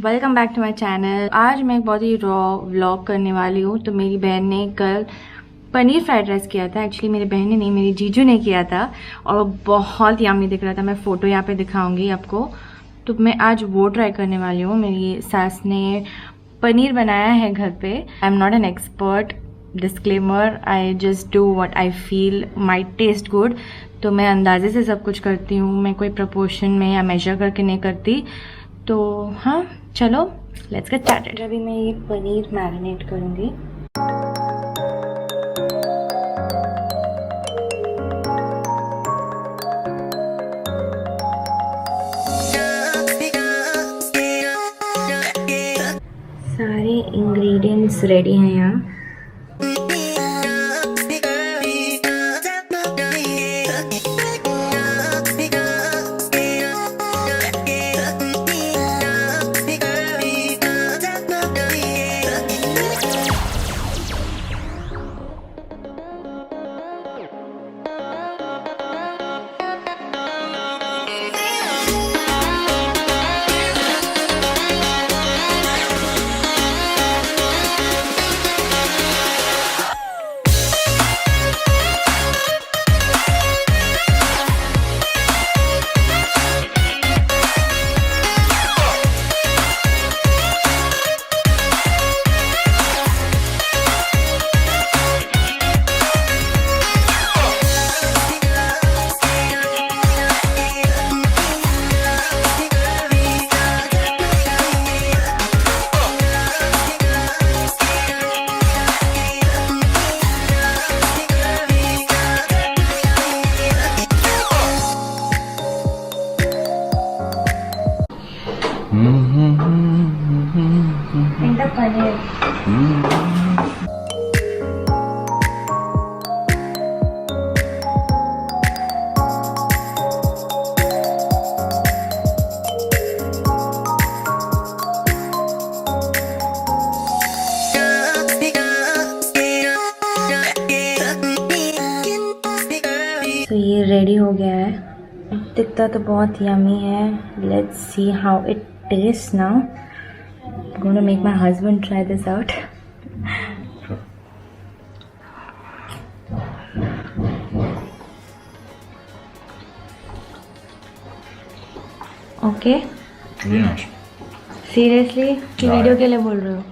Welcome back to my channel. आज मैं एक बहुत ही रॉ व्लॉग करने वाली हूँ। तो मेरी बहन ने कल पनीर फ्राइड राइस किया था। एक्चुअली मेरी बहन ने नहीं, मेरी जीजू ने किया था और बहुत यम्मी दिख रहा था। मैं फ़ोटो यहाँ पे दिखाऊंगी आपको। तो मैं आज वो ट्राई करने वाली हूँ। मेरी सास ने पनीर बनाया है घर पे। I am not an expert, disclaimer, I just do what I feel might taste good. तो मैं अंदाजे से सब कुछ करती हूँ, मैं कोई प्रपोर्शन में या मेजर करके नहीं करती। तो हाँ, चलो लेट्स गेट स्टार्टेड। अभी मैं ये पनीर मैरिनेट करूँगी। सारे इंग्रेडिएंट्स रेडी हैं यहाँ। पनीर तो ये रेडी हो गया है। दिखता तो बहुत यम्मी है। Let's see how it taste now. I'm gonna make my husband try this out. Okay. Very nice. Seriously? कि वीडियो के लिए बोल रहे हो?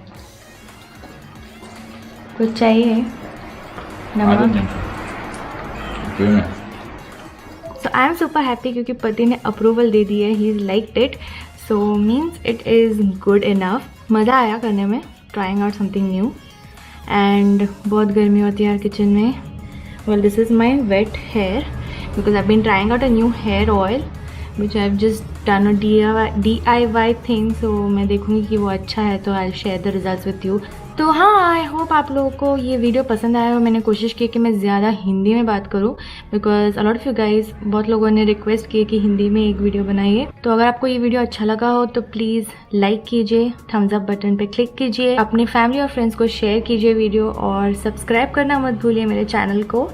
कुछ चाहिए? नमक? Very nice. So I am super happy क्योंकि पति ने अप्रूवल दे दी है। He liked it. So means it is good enough. मज़ा आया करने में, trying out something new. And बहुत गर्मी होती है यार किचन में। Well this is my wet hair because I been trying out a new hair oil which I have just done a DIY thing. So मैं देखूँगी कि वो अच्छा है तो I will share the results with you. तो हाँ, I hope आप लोगों को ये वीडियो पसंद आया हो। मैंने कोशिश की कि मैं ज़्यादा हिंदी में बात करूँ because a lot of you guys, बहुत लोगों ने रिक्वेस्ट की कि हिंदी में एक वीडियो बनाइए। तो अगर आपको ये वीडियो अच्छा लगा हो तो प्लीज़ लाइक कीजिए, थम्स अप बटन पे क्लिक कीजिए, अपने फैमिली और फ्रेंड्स को शेयर कीजिए वीडियो, और सब्सक्राइब करना मत भूलिए मेरे चैनल को।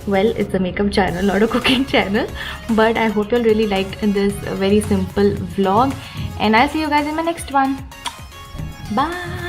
Well, it's a makeup channel, not a cooking channel, but I hope you all really liked this very simple vlog, and I'll see you guys in my next one. Bye.